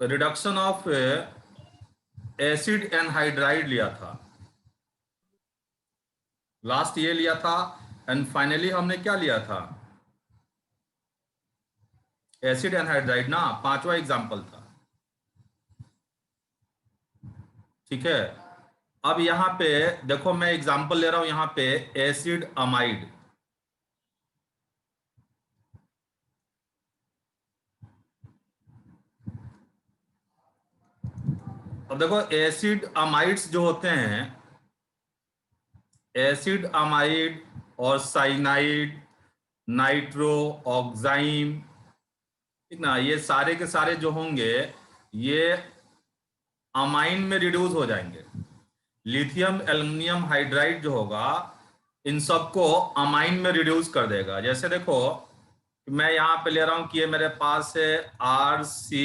Reduction of acid anhydride लिया था, last ये लिया था, एंड फाइनली हमने क्या लिया था, एसिड एनहाइड्राइड ना, पांचवा एग्जाम्पल था। ठीक है, अब यहां पे देखो मैं एग्जाम्पल ले रहा हूं यहां पे एसिड अमाइड। अब देखो एसिड अमाइड्स जो होते हैं, एसिड अमाइड और साइनाइड, नाइट्रो ऑक्साइम, ठीक ना, ये सारे के सारे जो होंगे ये अमाइन में रिड्यूस हो जाएंगे। लिथियम एल्युमिनियम हाइड्राइड जो होगा इन सबको अमाइन में रिड्यूस कर देगा। जैसे देखो मैं यहां पे ले रहा हूं कि ये मेरे पास है RC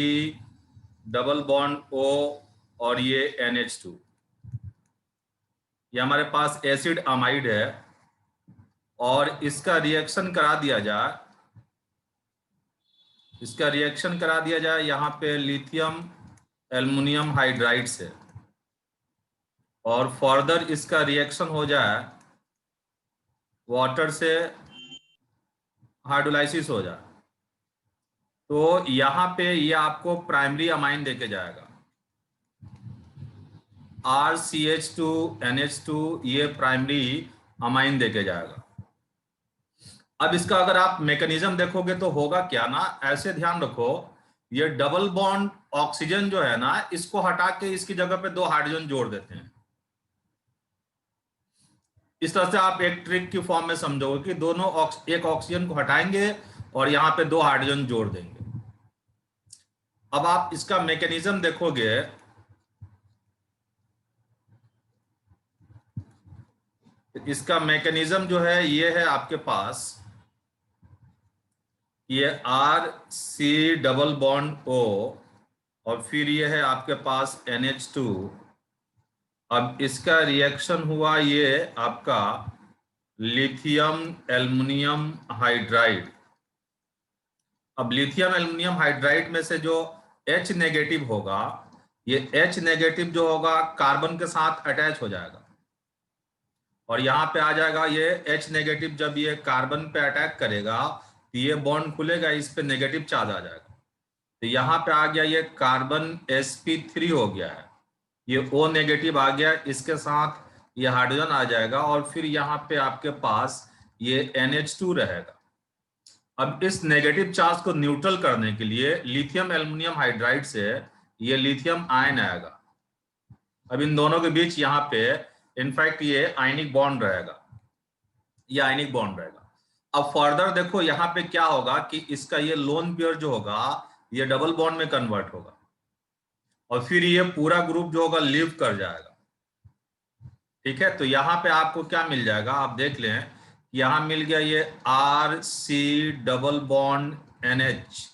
डबल बॉन्ड O और ये NH2, ये हमारे पास एसिड अमाइड है, और इसका रिएक्शन करा दिया जाए, इसका रिएक्शन करा दिया जाए यहाँ पे लिथियम एल्युमिनियम हाइड्राइड से, और फर्दर इसका रिएक्शन हो जाए वाटर से, हाइड्रोलाइसिस हो जाए, तो यहाँ पे ये आपको प्राइमरी अमाइन देके जाएगा। RCH2NH2 ये प्राइमरी अमाइन देके जाएगा। अब इसका अगर आप मैकेनिज्म देखोगे तो होगा क्या ना, ऐसे ध्यान रखो, ये डबल बॉन्ड ऑक्सीजन जो है ना, इसको हटा के इसकी जगह पे दो हाइड्रोजन जोड़ देते हैं। इस तरह से आप एक ट्रिक की फॉर्म में समझोगे कि दोनों एक ऑक्सीजन को हटाएंगे और यहां पे दो हाइड्रोजन जोड़ देंगे। अब आप इसका मैकेनिज्म देखोगे, इसका मैकेनिज्म जो है ये है आपके पास, ये RC डबल बॉन्ड O और फिर ये है आपके पास NH2। अब इसका रिएक्शन हुआ ये आपका लिथियम एल्युमिनियम हाइड्राइड। अब लिथियम एल्युमिनियम हाइड्राइड में से जो H नेगेटिव होगा, ये H नेगेटिव जो होगा कार्बन के साथ अटैच हो जाएगा, और यहां पे आ जाएगा ये H नेगेटिव। जब ये कार्बन पे अटैक करेगा तो ये बॉन्ड खुलेगा, इस पे नेगेटिव चार्ज आ जाएगा, तो यहाँ पे आ गया ये कार्बन sp3 हो गया है, ये O नेगेटिव आ गया, इसके साथ ये हाइड्रोजन आ जाएगा, और फिर यहाँ पे आपके पास ये NH2 रहेगा। अब इस नेगेटिव चार्ज को न्यूट्रल करने के लिए लिथियम एल्युमिनियम हाइड्राइड से ये लिथियम आयन आएगा। अब इन दोनों के बीच यहाँ पे इनफैक्ट ये आयनिक बॉन्ड रहेगा, ये आयनिक बॉन्ड रहेगा। अब फर्दर देखो यहाँ पे क्या होगा कि इसका ये लोन पेयर जो होगा ये डबल बॉन्ड में कन्वर्ट होगा, और फिर ये पूरा ग्रुप जो होगा लीव कर जाएगा। ठीक है, तो यहाँ पे आपको क्या मिल जाएगा, आप देख लें, यहाँ मिल गया ये RC डबल बॉन्ड NH,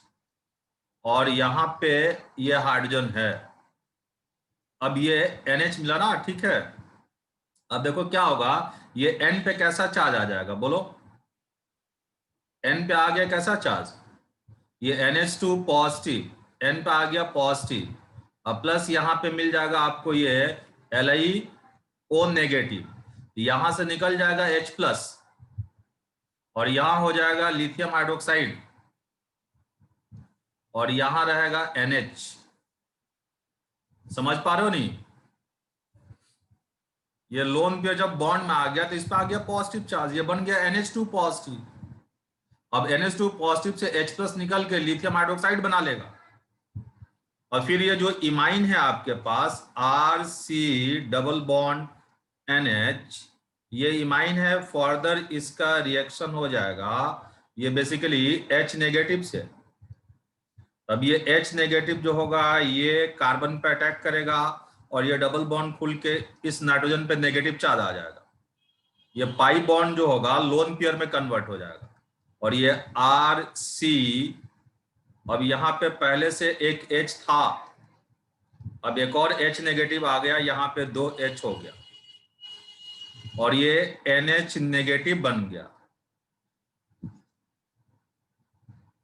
और यहाँ पे ये हाइड्रोजन है। अब ये NH मिला ना, ठीक है। अब देखो क्या होगा, ये N पे कैसा चार्ज आ जाएगा, बोलो, N पे आ गया कैसा चार्ज, ये NH2 पॉजिटिव, N पे आ गया पॉजिटिव, अब प्लस यहाँ पे मिल जाएगा आपको ये LiO नेगेटिव, यहां से निकल जाएगा H प्लस, और यहां हो जाएगा लिथियम हाइड्रोक्साइड, और यहां रहेगा NH। समझ पा रहे हो नहीं, ये लोन पे जब बॉन्ड में आ गया तो इस पे आ गया पॉजिटिव चार्ज, ये बन गया NH2 पॉजिटिव। अब NH2 पॉजिटिव से H प्लस निकल के लिथियम हाइड्रोक्साइड बना लेगा, और फिर ये जो इमाइन है आपके पास RC डबल बॉन्ड NH, ये इमाइन है, फर्दर इसका रिएक्शन हो जाएगा ये बेसिकली H नेगेटिव से। अब ये H नेगेटिव जो होगा ये कार्बन पे अटैक करेगा, और ये डबल बॉन्ड खुल के इस नाइट्रोजन पे नेगेटिव चार्ज आ जाएगा, ये पाई बॉन्ड जो होगा लोन पेयर में कन्वर्ट हो जाएगा, और ये RC, अब यहाँ पे पहले से एक H था, अब एक और H नेगेटिव आ गया, यहाँ पे दो H हो गया, और ये NH नेगेटिव बन गया,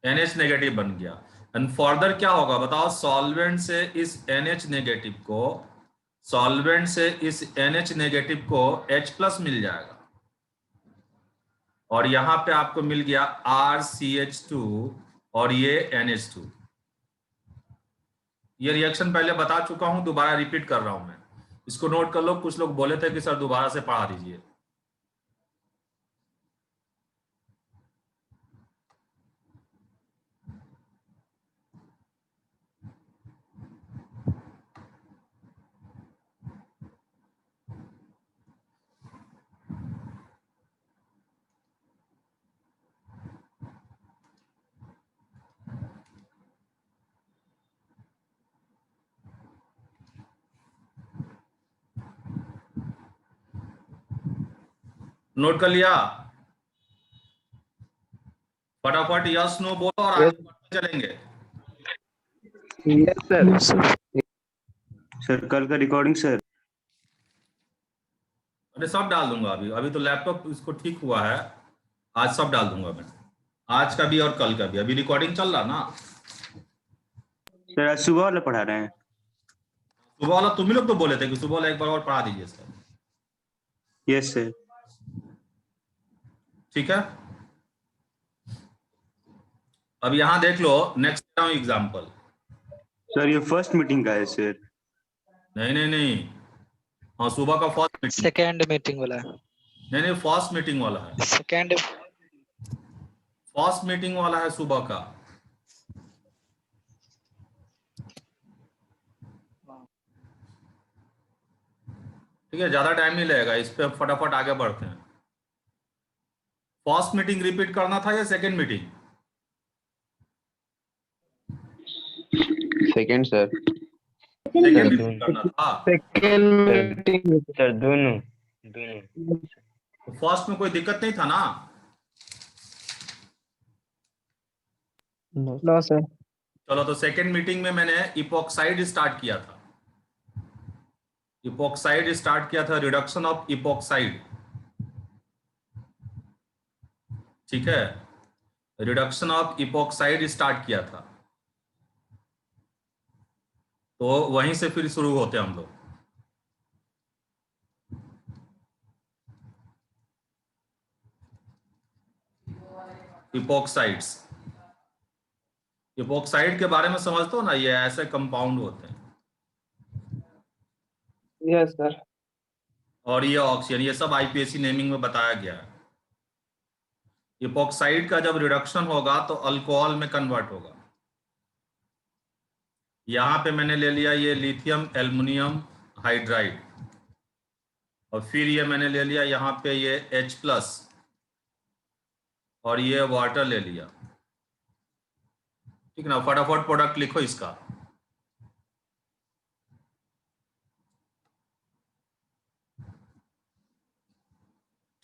NH नेगेटिव बन गया। एंड फर्दर क्या होगा बताओ, सॉल्वेंट से इस NH नेगेटिव को, सॉल्वेंट से इस NH नेगेटिव को H+ मिल जाएगा, और यहां पे आपको मिल गया RCH2 और ये NH2। ये रिएक्शन पहले बता चुका हूं, दोबारा रिपीट कर रहा हूं मैं, इसको नोट कर लो। कुछ लोग बोले थे कि सर दोबारा से पढ़ा दीजिए। नोट कर लिया? फटाफट यस नो बोलो और आगे बढ़ते चलेंगे। Yes sir. सर कल का रिकॉर्डिंग सर। अरे सब डाल दूंगा, अभी अभी तो लैपटॉप इसको ठीक हुआ है, आज सब डाल दूंगा मैं, आज का भी और कल का भी। अभी रिकॉर्डिंग चल रहा ना। सर आज सुबह वाला पढ़ा रहे हैं? सुबह वाला तुम ही लोग तो बोले थे कि सुबह वाला एक बार और पढ़ा दीजिए सर। Yes sir. ठीक है, अब यहां देख लो, नेक्स्ट एग्जाम्पल। सर ये फर्स्ट मीटिंग का है सर। नहीं नहीं नहीं, हाँ सुबह का फर्स्ट मीटिंग। सेकेंड मीटिंग वाला है। नहीं नहीं, फर्स्ट मीटिंग वाला है, सेकेंड फर्स्ट मीटिंग वाला है सुबह का। ठीक है, ज्यादा टाइम नहीं लगेगा इस पे, फटाफट आगे बढ़ते हैं। फर्स्ट मीटिंग रिपीट करना था या second meeting? Second sir. Second repeat करना था। सेकेंड मीटिंग सर दोनों दोनों। तो फर्स्ट में कोई दिक्कत नहीं था ना? No sir. चलो, तो सेकेंड मीटिंग में मैंने इपोक्साइड स्टार्ट किया था, इपोक्साइड स्टार्ट किया था, रिडक्शन ऑफ इपोक्साइड। ठीक है, रिडक्शन ऑफ इपोक्साइड स्टार्ट किया था, तो वहीं से फिर शुरू होते हम लोग। इपोक्साइड्स, इपोक्साइड के बारे में समझते हो ना, ये ऐसे कंपाउंड होते हैं, यस सर। और ये ऑक्सीजन, ये सब आईपीएसी नेमिंग में बताया गया है। इपोक्साइड का जब रिडक्शन होगा तो अल्कोहल में कन्वर्ट होगा। यहां पे मैंने ले लिया ये लिथियम एल्युमिनियम हाइड्राइड, और फिर ये मैंने ले लिया यहाँ पे ये H+, और ये वाटर ले लिया। ठीक ना, फटाफट प्रोडक्ट लिखो इसका।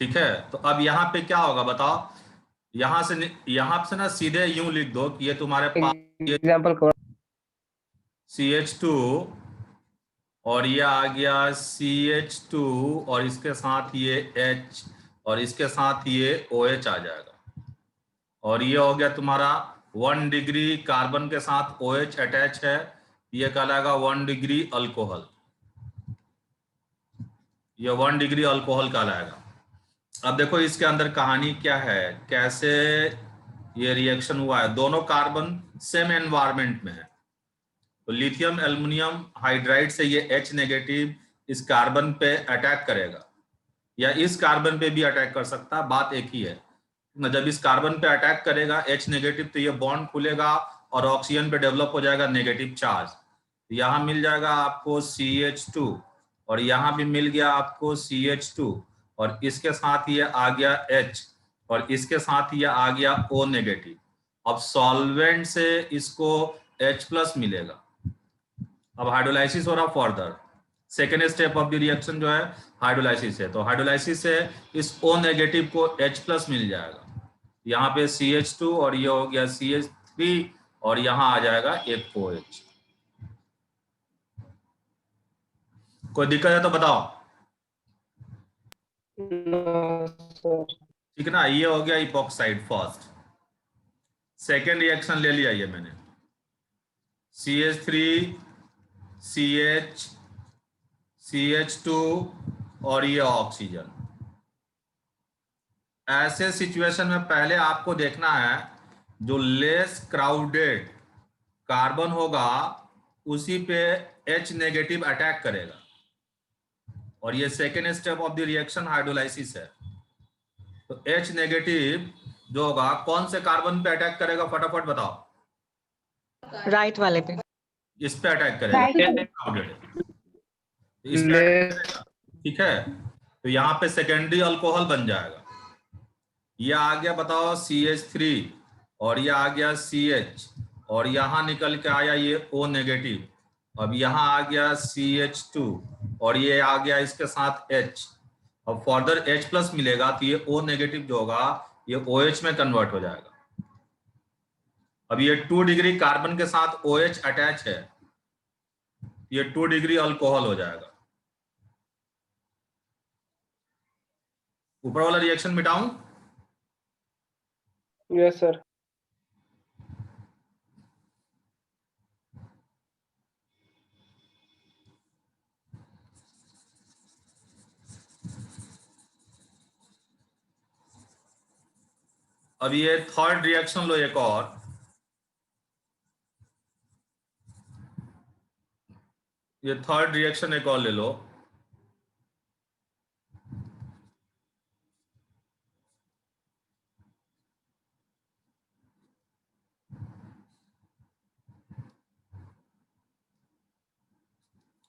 ठीक है, तो अब यहाँ पे क्या होगा बताओ, यहां से ना सीधे यूं लिख दो कि ये तुम्हारे पास एग्जांपल CH2, और ये आ गया CH2, और इसके साथ ये H, और इसके साथ ये OH आ जाएगा, और ये हो गया तुम्हारा 1 डिग्री कार्बन के साथ OH अटैच है, ये कहलाएगा 1 डिग्री अल्कोहल, ये 1 डिग्री अल्कोहल कहलाएगा। अब देखो इसके अंदर कहानी क्या है, कैसे ये रिएक्शन हुआ है। दोनों कार्बन सेम एनवायरमेंट में है, तो लिथियम एल्युमिनियम हाइड्राइड से ये H नेगेटिव इस कार्बन पे अटैक करेगा, या इस कार्बन पे भी अटैक कर सकता है, बात एक ही है ना। जब इस कार्बन पे अटैक करेगा H नेगेटिव, तो ये बॉन्ड खुलेगा और ऑक्सीजन पे डेवलप हो जाएगा नेगेटिव चार्ज। यहाँ मिल जाएगा आपको CH2, और यहाँ भी मिल गया आपको CH2, और इसके साथ ये आ गया H, और इसके साथ ये आ गया O नेगेटिव। अब सॉल्वेंट से इसको H+ मिलेगा। अब हाइड्रोलाइसिस हो रहा further, second step of the reaction जो है हाइड्रोलाइसिस है, तो हाइड्रोलाइसिस से इस O नेगेटिव को H+ मिल जाएगा, यहाँ पे CH2, और ये हो गया CH3, और यहाँ आ जाएगा एक OH। कोई दिक्कत है तो बताओ। ठीक है ना, ये हो गया इपोक्साइड फर्स्ट। सेकेंड रिएक्शन ले लिया ये मैंने, CH3 CH CH2 और ये ऑक्सीजन। ऐसे सिचुएशन में पहले आपको देखना है जो लेस क्राउडेड कार्बन होगा उसी पे H नेगेटिव अटैक करेगा, और ये second step of the reaction hydrolysis है। तो H नेगेटिव जो होगा कौन से कार्बन पे अटैक करेगा, फटाफट बताओ। राइट वाले पे। इस पे अटैक करेगा, क्राउडेड इस पे अटैक करेगा, ठीक है। तो यहाँ पे सेकेंडरी अल्कोहल बन जाएगा। ये आ गया बताओ CH3 और ये आ गया CH, और यहाँ निकल के आया ये O नेगेटिव। अब यहाँ आ गया CH2 और ये आ गया इसके साथ H। अब फर्दर H प्लस मिलेगा तो ये O नेगेटिव जो होगा ये OH में कन्वर्ट हो जाएगा। अब ये 2 डिग्री कार्बन के साथ OH अटैच है, ये 2 डिग्री अल्कोहल हो जाएगा। ऊपर वाला रिएक्शन मिटाऊं? Yes sir. अब ये थर्ड रिएक्शन लो एक और। ये थर्ड रिएक्शन एक और ले लो।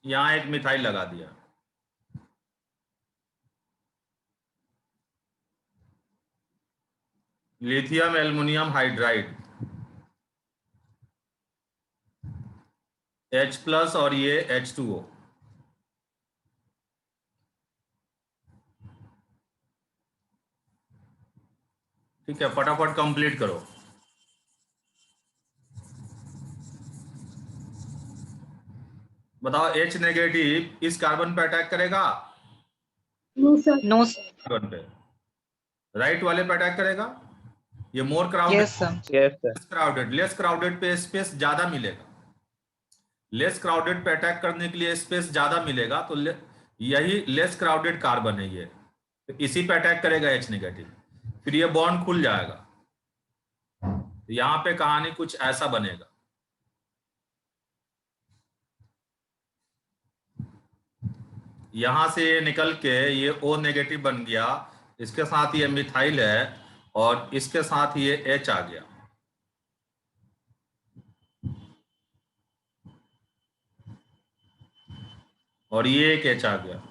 यहां एक मिथाइल लगा दिया। Lithium aluminium hydride H plus और ये H2O। ठीक है, फटाफट कंप्लीट करो। बताओ H नेगेटिव इस कार्बन पे अटैक करेगा? नो कार्बन पे, राइट वाले पे अटैक करेगा। ये more crowded, yes sir. Yes sir. Less crowded पे स्पेस ज्यादा मिलेगा। लेस क्राउडेड पे अटैक करने के लिए स्पेस ज्यादा मिलेगा, तो यही लेस क्राउडेड कार्बन है ये, तो इसी पे अटैक करेगा H नेगेटिव, फिर ये बॉन्ड खुल जाएगा। तो यहाँ पे कहानी कुछ ऐसा बनेगा। यहां से ये निकल के ये O नेगेटिव बन गया, इसके साथ ये मिथाइल है और इसके साथ ये H आ गया। और ये एक H आ गया।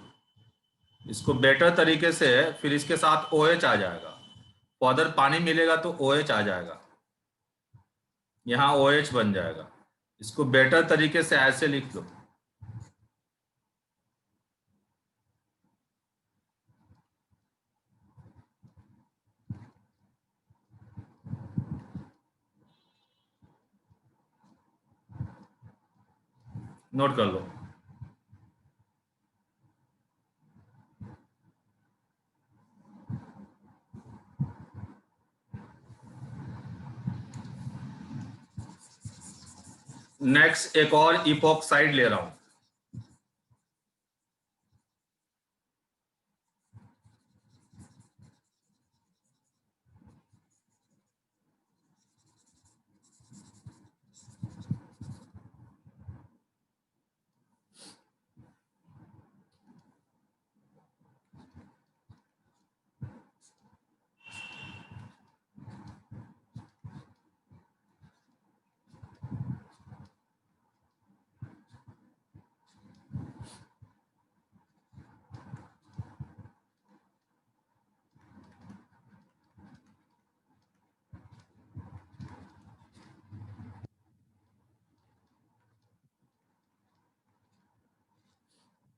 इसको बेटर तरीके से फिर इसके साथ OH आ जाएगा, फर्दर पानी मिलेगा तो OH आ जाएगा, यहाँ OH बन जाएगा। इसको बेटर तरीके से ऐसे लिख लो। नोट कर लो। नेक्स्ट एक और इपोक्साइड ले रहा हूं।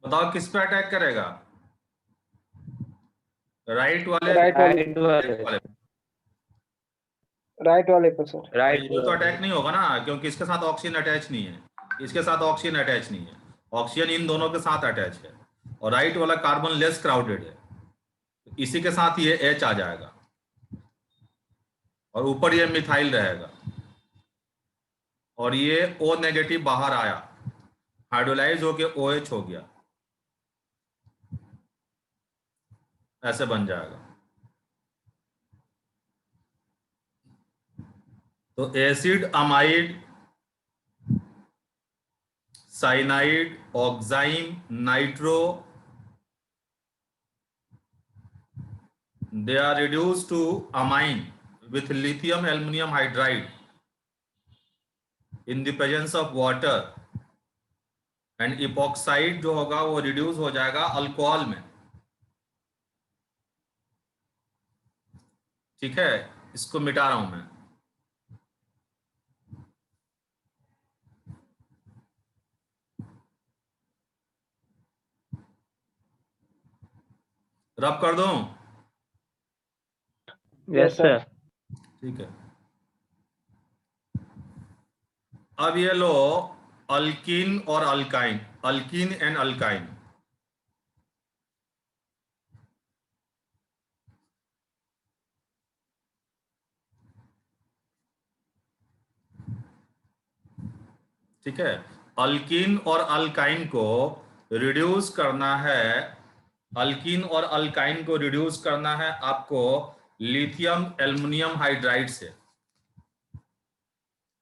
बताओ किस पे अटैक करेगा? राइट वाले, राइट वाले पर सर। राइट तो अटैक नहीं होगा ना, क्योंकि इसके साथ ऑक्सीजन अटैच नहीं है, इसके साथ ऑक्सीजन अटैच नहीं है, ऑक्सीजन इन दोनों के साथ अटैच है, और राइट वाला कार्बन लेस क्राउडेड है, इसी के साथ ये H आ जाएगा और ऊपर ये मिथाइल रहेगा। और ये O नेगेटिव बाहर आया, हाइड्रोलाइज होके OH हो गया, ऐसे बन जाएगा। तो acid, amide, cyanide, oxime, nitro, they are reduced to amine with lithium aluminum hydride in the presence of water, and epoxide जो होगा वो रिड्यूस हो जाएगा अल्कोहल में। ठीक है, इसको मिटा रहा हूं मैं। रब कर दूं? Yes sir. ठीक है, अब ये लो अल्कीन और अल्काइन, अल्कीन एंड अल्काइन। ठीक है, अल्कीन और अल्काइन को रिड्यूस करना है, अल्कीन और अल्काइन को रिड्यूस करना है आपको लिथियम एल्युमिनियम हाइड्राइड से,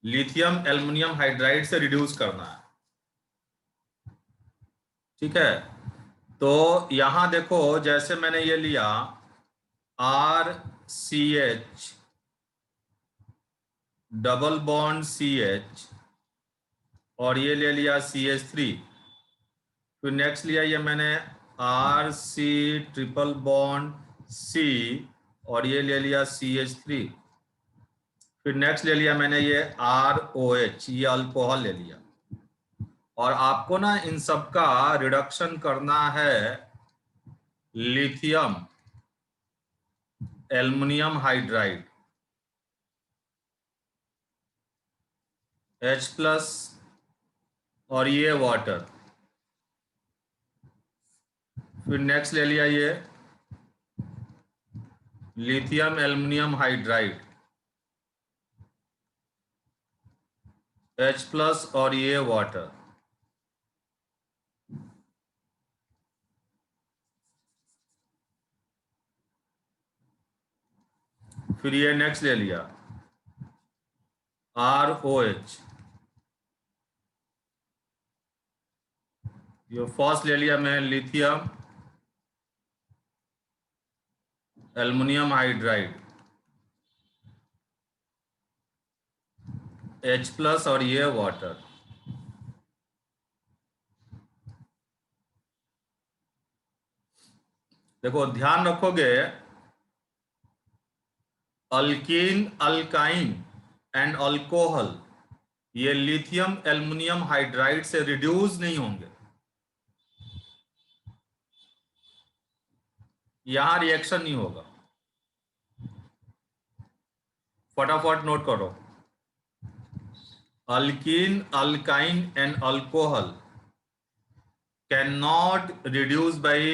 लिथियम एल्युमिनियम हाइड्राइड से रिड्यूस करना है। ठीक है, तो यहां देखो, जैसे मैंने ये लिया RCH डबल बॉन्ड CH और ये ले लिया CH3, फिर नेक्स्ट लिया ये मैंने RC ट्रिपल बॉन्ड C और ये ले लिया CH3, फिर नेक्स्ट ले लिया मैंने ये ROH, ये अल्कोहल ले लिया। और आपको ना इन सब का रिडक्शन करना है लिथियम एल्युमिनियम हाइड्राइड H+ और ये वाटर, फिर नेक्स्ट ले लिया ये लिथियम एल्युमिनियम हाइड्राइड H+ और ये वाटर। फिर ये नेक्स्ट ले लिया ROH, ये फर्स्ट ले लिया मैं लिथियम एल्युमिनियम हाइड्राइड H+ और ये वाटर। देखो ध्यान रखोगे, अल्कीन, अल्काइन एंड अल्कोहल ये लिथियम एल्युमिनियम हाइड्राइड से रिड्यूस नहीं होंगे, यहां रिएक्शन नहीं होगा। फटाफट नोट करो, alkyne, alkyne and alcohol can not reduce by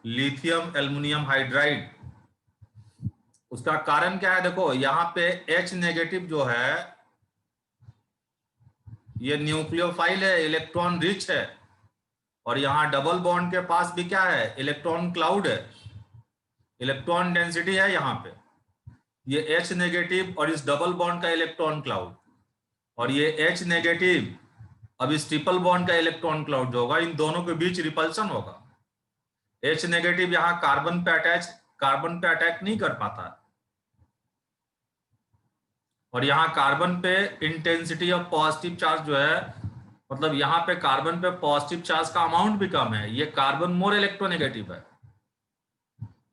lithium aluminium hydride. उसका कारण क्या है? देखो यहां पे H नेगेटिव जो है ये न्यूक्लियोफाइल है, इलेक्ट्रॉन रिच है, और यहां डबल बॉन्ड के पास भी क्या है? इलेक्ट्रॉन क्लाउड है, इलेक्ट्रॉन डेंसिटी है यहाँ पे। ये H नेगेटिव और इस डबल बॉन्ड का इलेक्ट्रॉन क्लाउड, और ये H नेगेटिव अब इस ट्रिपल बॉन्ड का इलेक्ट्रॉन क्लाउड जो होगा, इन दोनों के बीच रिपल्सन होगा। H नेगेटिव यहाँ कार्बन पे अटैक नहीं कर पाता, और यहाँ कार्बन पे इंटेंसिटी ऑफ पॉजिटिव चार्ज जो है, मतलब यहाँ पे कार्बन पे पॉजिटिव चार्ज का अमाउंट भी कम है, ये कार्बन मोर इलेक्ट्रोनेगेटिव है,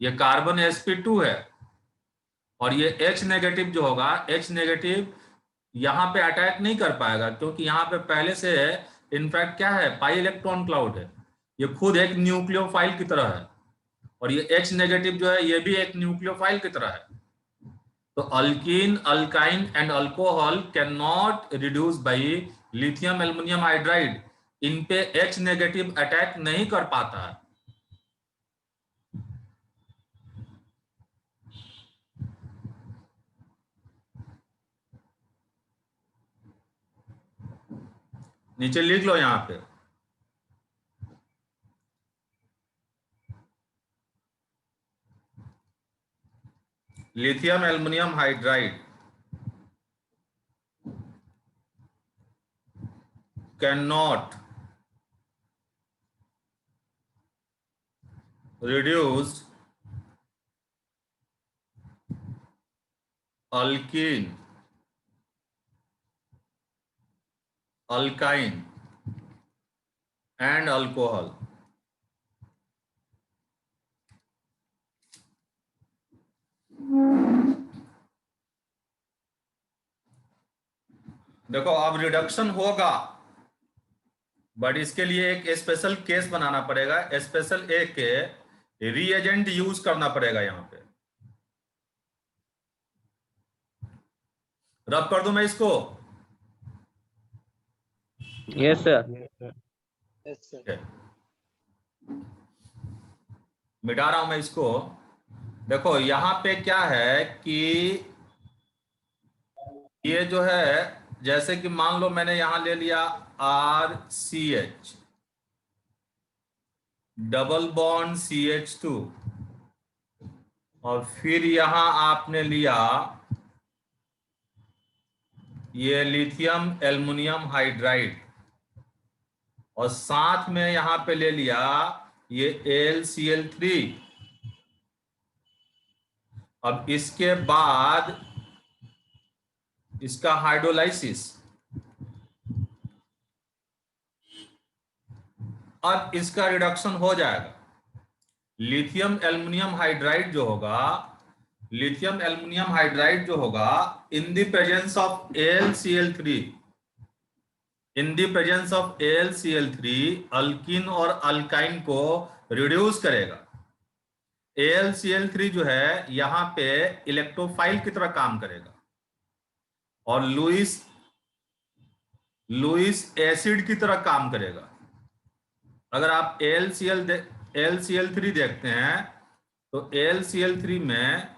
ये कार्बन sp2 है, और ये H नेगेटिव जो होगा, H नेगेटिव यहाँ पे अटैक नहीं कर पाएगा, क्योंकि यहाँ पे पहले से इनफैक्ट क्या है? पाई इलेक्ट्रॉन क्लाउड है, ये खुद एक न्यूक्लियोफाइल की तरह है, और ये H नेगेटिव जो है ये भी एक न्यूक्लियोफाइल की तरह है। तो alkene, alkyne and alcohol can not reduce by lithium aluminium hydride, इन पे H नेगेटिव अटैक नहीं कर पाता है। नीचे लिख लो यहाँ पे, lithium aluminium hydride cannot reduce alkene, alkyne and alcohol. देखो अब रिडक्शन होगा, बट इसके लिए एक स्पेशल केस बनाना पड़ेगा, स्पेशल एक रिएजेंट यूज करना पड़ेगा। यहां पे रब कर दूं मैं इसको? Yes, sir. मिटा रहा हूं मैं इसको। देखो यहां पे क्या है कि ये जो है, जैसे कि मान लो मैंने यहां ले लिया RCH डबल बॉन्ड CH2, और फिर यहां आपने लिया ये लिथियम एल्युमिनियम हाइड्राइड, और साथ में यहां पे ले लिया ये AlCl3। अब इसके बाद इसका हाइड्रोलाइसिस, अब इसका रिडक्शन हो जाएगा। लिथियम एल्युमिनियम हाइड्राइड जो होगा, लिथियम एल्युमिनियम हाइड्राइड जो होगा in the presence of AlCl3, in the presence of AlCl3 alkene और अल्काइन को रिड्यूस करेगा। AlCl3 जो है यहां पे इलेक्ट्रोफाइल की तरह काम करेगा, और लुईस एसिड की तरह काम करेगा। अगर आप AlCl3 देखते हैं तो AlCl3 में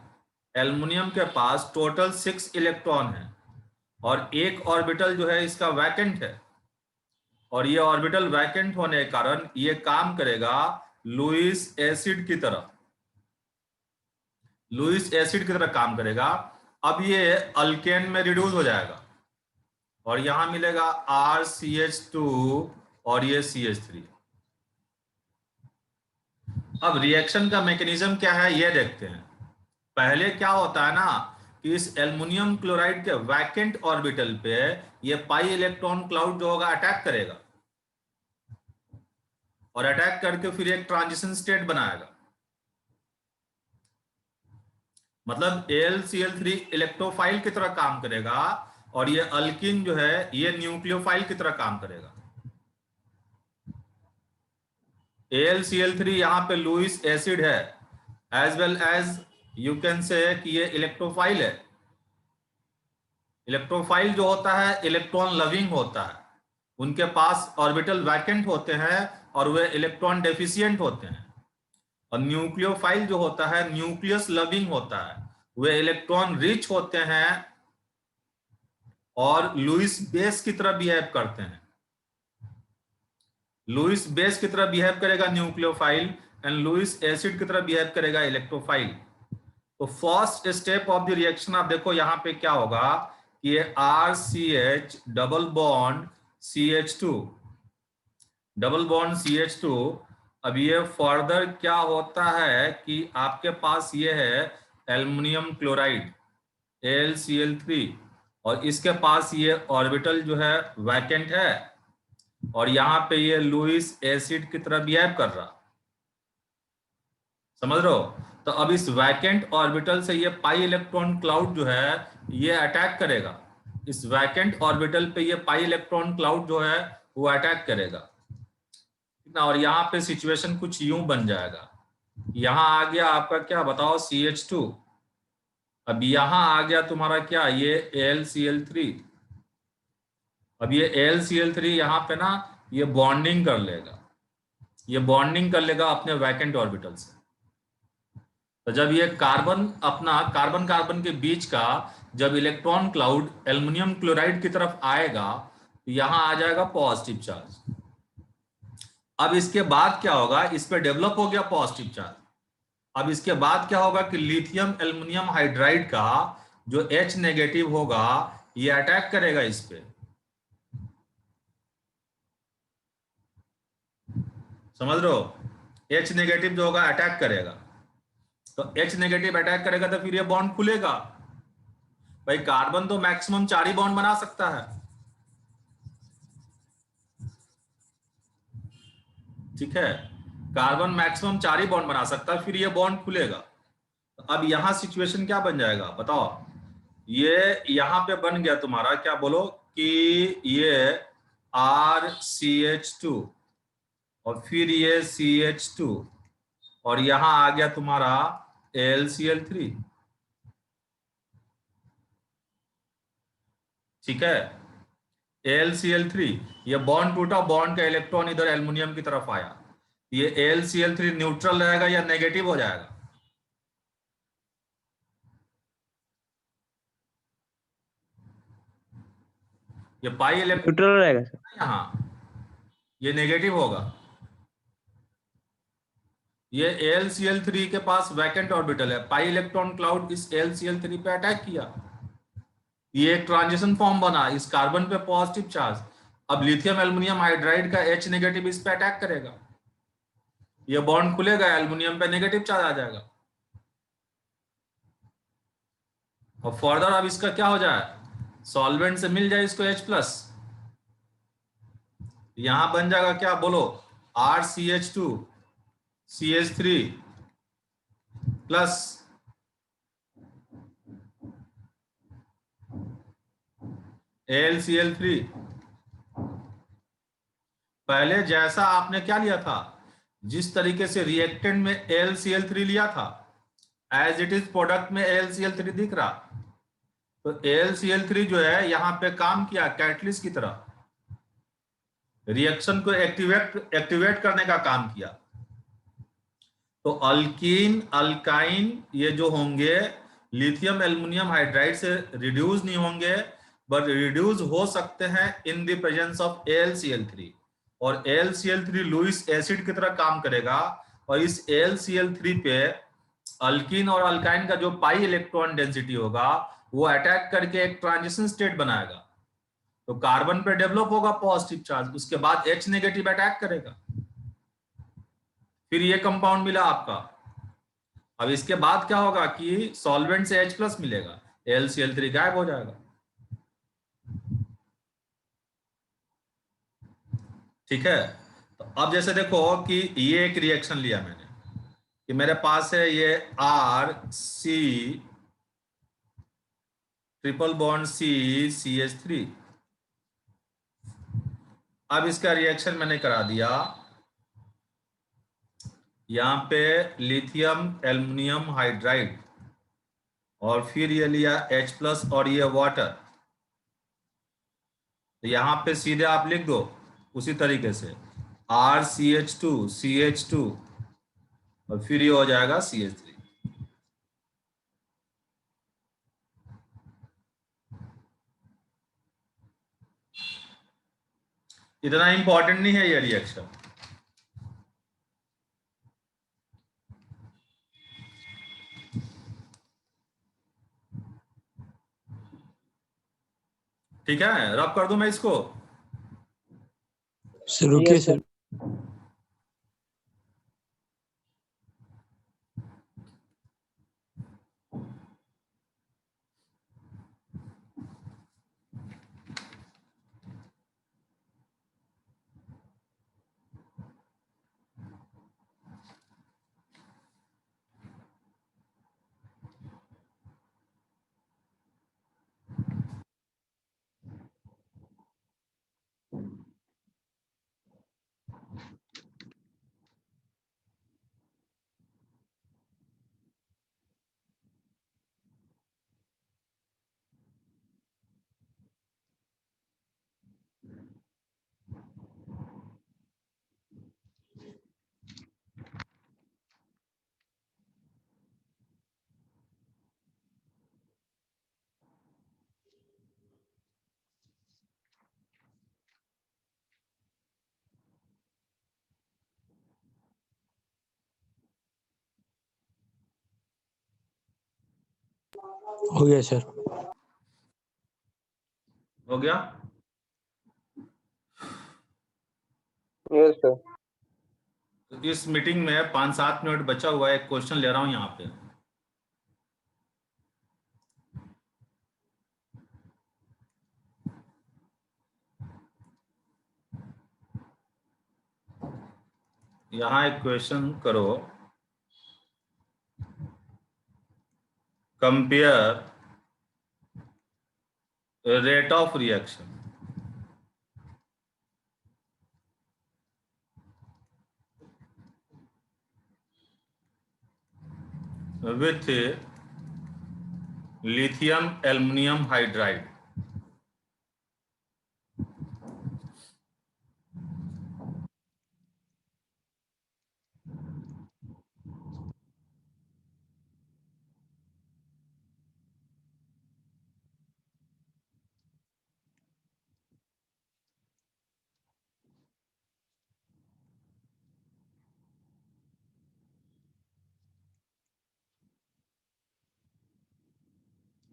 एल्युमिनियम के पास टोटल 6 इलेक्ट्रॉन है, और एक ऑर्बिटल जो है इसका वैकेंट है, और ये ऑर्बिटल वैकेंट होने के कारण ये काम करेगा लुईस एसिड की तरह, लुईस एसिड की तरह काम करेगा। अब ये अल्केन में रिड्यूस हो जाएगा, और यहां मिलेगा RCH2 और ये CH3। अब रिएक्शन का मैकेनिज्म क्या है ये देखते हैं। पहले क्या होता है ना कि इस एल्युमिनियम क्लोराइड के वैकेंट ऑर्बिटल पे ये पाई इलेक्ट्रॉन क्लाउड जो होगा अटैक करेगा, और अटैक करके फिर एक ट्रांजिशन स्टेट बनाएगा। मतलब AlCl3 इलेक्ट्रोफाइल की तरह काम करेगा, और ये अल्किन जो है ये न्यूक्लियोफाइल की तरह काम करेगा। AlCl3 यहां पे लुईस एसिड है, as well as you can say कि ये इलेक्ट्रोफाइल है। इलेक्ट्रोफाइल जो होता है इलेक्ट्रॉन लविंग होता है, उनके पास ऑर्बिटल वैकेंट होते हैं और वे इलेक्ट्रॉन डेफिशिएंट होते हैं। और न्यूक्लियोफाइल जो होता है न्यूक्लियस लविंग होता है, वे इलेक्ट्रॉन रिच होते हैं और लुईस बेस की तरह बिहेव करते हैं। लुईस बेस की तरह बिहेव करेगा न्यूक्लियोफाइल, एंड लुईस एसिड की तरह बिहेव करेगा इलेक्ट्रोफाइल। तो first step of the reaction आप देखो यहां पे क्या होगा कि ये RCH double bond CH2 double bond CH2। अब ये फर्दर क्या होता है कि आपके पास ये है एल्युमिनियम क्लोराइड AlCl3, और इसके पास ये ऑर्बिटल जो है वैकेंट है, और यहां पे ये लुईस एसिड की तरह बिहेव कर रहा। समझ रहे हो? तो अब इस वैकेंट ऑर्बिटल से ये पाई इलेक्ट्रॉन क्लाउड जो है ये अटैक करेगा। इस वैकेंट ऑर्बिटल पे ये पाई इलेक्ट्रॉन क्लाउड जो है वो अटैक करेगा, और यहाँ पे सिचुएशन कुछ यूं बन जाएगा। यहां आ गया आपका क्या बताओ CH2, अब यहां आ गया तुम्हारा क्या ये AlCl3। अब ये AlCl3 यहाँ पे ना ये बॉन्डिंग कर लेगा, ये बॉन्डिंग कर लेगा अपने वैकेंट ऑर्बिटल से। तो जब ये कार्बन अपना कार्बन कार्बन के बीच का जब इलेक्ट्रॉन क्लाउड एल्युमिनियम क्लोराइड की तरफ आएगा यहां आ जाएगा पॉजिटिव चार्ज। अब इसके बाद क्या होगा, इस पे डेवलप हो गया पॉजिटिव चार्ज। अब इसके बाद क्या होगा कि लिथियम एल्युमिनियम हाइड्राइड का जो H नेगेटिव होगा ये अटैक करेगा इस पे, समझ रहे हो? H नेगेटिव जो होगा अटैक करेगा, तो H नेगेटिव अटैक करेगा तो फिर ये बॉन्ड खुलेगा। भाई कार्बन तो मैक्सिमम 4 ही बॉन्ड बना सकता है, ठीक है, कार्बन मैक्सिमम 4 ही बॉन्ड बना सकता है, फिर ये बॉन्ड खुलेगा। अब यहां सिचुएशन क्या बन जाएगा बताओ, ये यहां पे बन गया तुम्हारा, क्या बोलो कि ये RCH2 और फिर ये CH2 और यहां आ गया तुम्हारा AlCl3, ठीक है, AlCl3, ये बॉन्ड टूटा, बॉन्ड का इलेक्ट्रॉन इधर एल्युमिनियम की तरफ आया, ये AlCl3 न्यूट्रल रहेगा या नेगेटिव हो जाएगा? ये पाई इलेक्ट्रॉन न्यूट्रल रहेगा सर। यहां, ये नेगेटिव होगा। ये AlCl3 के पास वैकेंट ऑर्बिटल है, पाई इलेक्ट्रॉन क्लाउड इस AlCl3 पे अटैक किया, ये एक ट्रांजिशन फॉर्म बना, इस कार्बन पे पॉजिटिव चार्ज। अब लिथियम एल्युमिनियम हाइड्राइड का H नेगेटिव इस पे अटैक करेगा, ये बॉन्ड खुलेगा, एल्युमिनियम पे नेगेटिव चार्ज आ जाएगा। अब फर्दर अब इसका क्या हो जाए, सॉल्वेंट से मिल जाए इसको H+, यहां बन जाएगा क्या बोलो, RCH2 CH3 प्लस AlCl3। पहले जैसा आपने क्या लिया था, जिस तरीके से रिएक्टेंट में AlCl3 लिया था, एज इट इज प्रोडक्ट में AlCl3 दिख रहा, तो AlCl3 जो है यहां पे काम किया कैटलिस्ट की तरह, रिएक्शन को एक्टिवेट करने का काम किया। तो अल्कीन अल्काइन ये जो होंगे लिथियम एल्युमिनियम हाइड्राइड से रिड्यूस नहीं होंगे, बट रिड्यूस हो सकते हैं in the presence of AlCl3, और AlCl3 लुईस एसिड की तरह काम करेगा, और इस AlCl3 पे अल्कीन और अल्काइन का जो पाई इलेक्ट्रॉन डेंसिटी होगा वो अटैक करके एक ट्रांजिशन स्टेट बनाएगा, तो कार्बन पे डेवलप होगा पॉजिटिव चार्ज, उसके बाद H नेगेटिव अटैक करेगा, फिर ये कंपाउंड मिला आपका। अब इसके बाद क्या होगा कि सॉल्वेंट से H+ मिलेगा, AlCl3 गायब हो जाएगा, ठीक है। तो अब जैसे देखो कि ये एक रिएक्शन लिया मैंने कि मेरे पास है ये RC ट्रिपल बॉन्ड CH3, अब इसका रिएक्शन मैंने करा दिया, यहां पे लिथियम एल्युमिनियम हाइड्राइड और फिर ये लिया H+ और ये वाटर, तो यहां पे सीधे आप लिख दो उसी तरीके से RCH2 CH2 और फिर ये हो जाएगा CH3। इतना इंपॉर्टेंट नहीं है ये रिएक्शन, ठीक है, रब कर दूं मैं इसको? सर रुकिए Yes, sir. सर। हो गया सर। हो गया? Yes, sir. तो इस मीटिंग में 5-7 मिनट बचा हुआ है, एक क्वेश्चन ले रहा हूं यहाँ पे। यहाँ एक क्वेश्चन करो, compare rate of reaction with lithium aluminum hydride।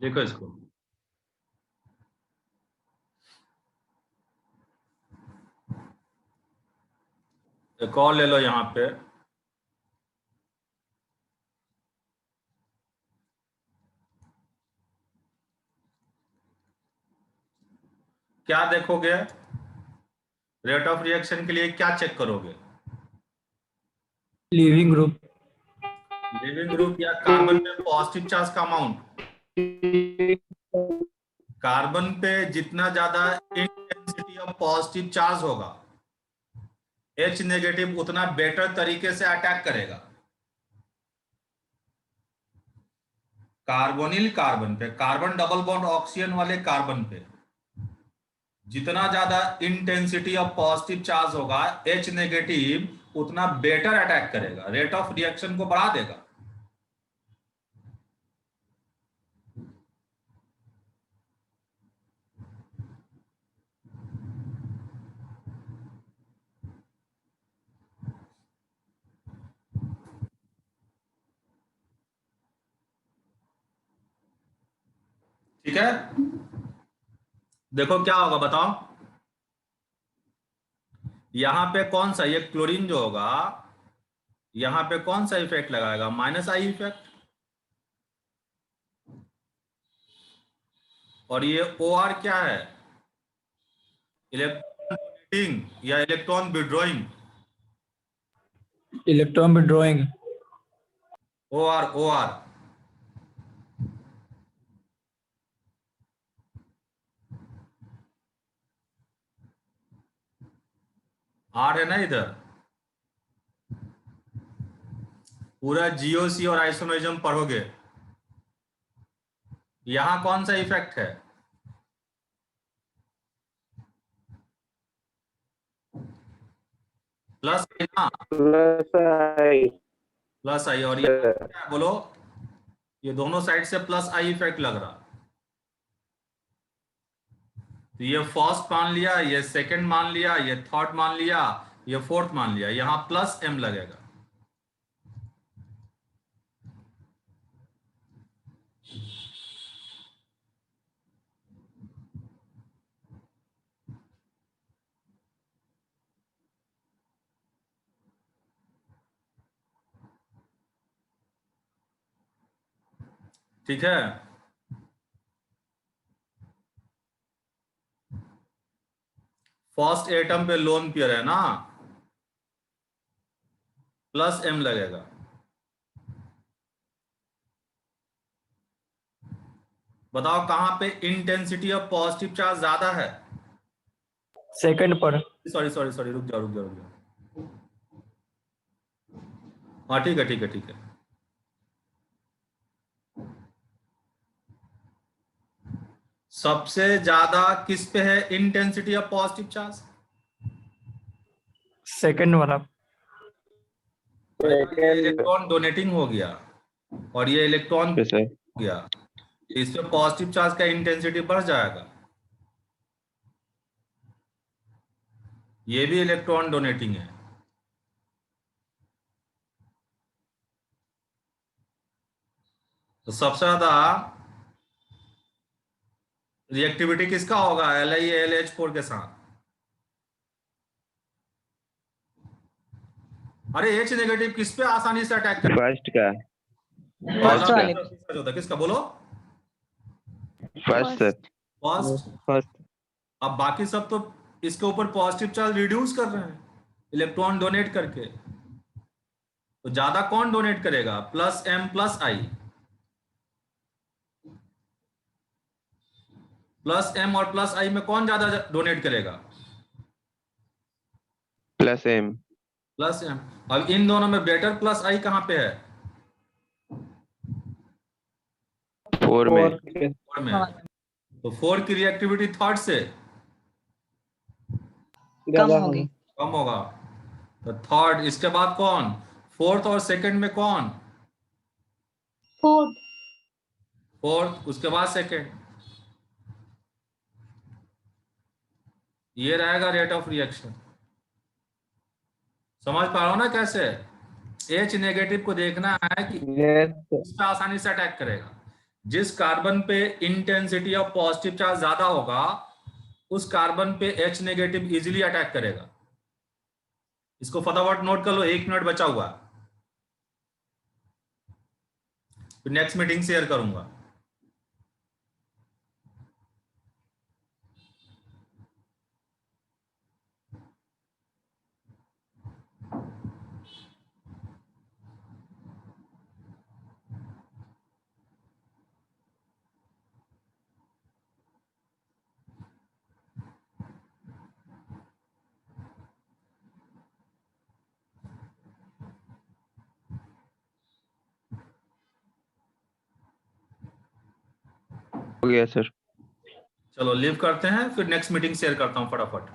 देखो इसको, एक और ले लो यहाँ पे। क्या देखोगे? रेट ऑफ रिएक्शन के लिए क्या चेक करोगे? Leaving group. लिविंग ग्रुप या कार्बन पे पॉजिटिव चार्ज का अमाउंट। कार्बन पे जितना ज्यादा इंटेंसिटी ऑफ पॉजिटिव चार्ज होगा, H नेगेटिव उतना बेटर तरीके से अटैक करेगा। कार्बोनिल कार्बन पे, कार्बन डबल बॉन्ड ऑक्सीजन वाले कार्बन पे जितना ज्यादा इंटेंसिटी ऑफ पॉजिटिव चार्ज होगा, H नेगेटिव उतना बेटर अटैक करेगा, रेट ऑफ रिएक्शन को बढ़ा देगा। ठीक है, देखो क्या होगा बताओ। यहां पे कौन सा, ये क्लोरीन जो होगा, यहां पे कौन सा इफेक्ट लगाएगा? Minus I effect. और ये OR क्या है? इलेक्ट्रॉन डोनेटिंग या electron withdrawing? Electron withdrawing. OR OR। R है ना इधर, पूरा GOC और आइसोमरिज्म पढ़ोगे। यहां कौन सा इफेक्ट है? प्लस ना, Plus I. प्लस आई। और ये क्या है बोलो? ये दोनों साइड से प्लस आई इफेक्ट लग रहा। तो ये फर्स्ट मान लिया, ये सेकंड मान लिया, ये थर्ड मान लिया, ये फोर्थ मान लिया, यहां प्लस M लगेगा। ठीक है, फर्स्ट एटम पे लोन पेयर है ना, प्लस M लगेगा। बताओ कहां पे इंटेंसिटी ऑफ पॉजिटिव चार्ज ज्यादा है? सेकंड पर। सॉरी सॉरी सॉरी, रुक जाओ रुक जाओ रुक जाओ। हाँ ठीक है ठीक है ठीक है। सबसे ज्यादा किस पे है intensity of positive charge? Second वाला। ये इलेक्ट्रॉन डोनेटिंग हो गया और ये इलेक्ट्रॉन Yes, sir. हो गया, इसमें पॉजिटिव चार्ज का इंटेंसिटी बढ़ जाएगा। ये भी इलेक्ट्रॉन डोनेटिंग है। तो सबसे ज्यादा रिएक्टिविटी किसका होगा LiAlH4 के साथ? अरे H नेगेटिव किस पे आसानी से अटैक करेगा? फर्स्ट का पहला वाले। जो होता है किसका बोलो? First sir first. फर्स्ट अब बाकी सब तो इसके ऊपर पॉजिटिव चार्ज रिड्यूस कर रहे हैं इलेक्ट्रॉन डोनेट करके, तो ज्यादा कौन डोनेट करेगा? +m + I। +m और +I में कौन ज्यादा डोनेट करेगा? +m। +m। अब इन दोनों में बेटर +I कहां पे है? 4 में। 4 में। तो 4 की रिएक्टिविटी थर्ड से कम होगी। कम होगा। तो थर्ड, इसके बाद कौन? फोर्थ और सेकंड में कौन? फोर्थ, उसके बाद सेकंड। ये रहेगा रेट ऑफ रिएक्शन। समझ पा रहे हो ना कैसे? H नेगेटिव को देखना है कि इस पे आसानी से अटैक करेगा। जिस कार्बन पे इंटेंसिटी ऑफ पॉजिटिव चार्ज ज्यादा होगा उस कार्बन पे H नेगेटिव इजीली अटैक करेगा। इसको फटाफट नोट कर लो, 1 मिनट बचा हुआ, फिर नेक्स्ट मीटिंग शेयर करूंगा। हो गया सर। चलो लीव करते हैं, फिर नेक्स्ट मीटिंग शेयर करता हूं फटाफट।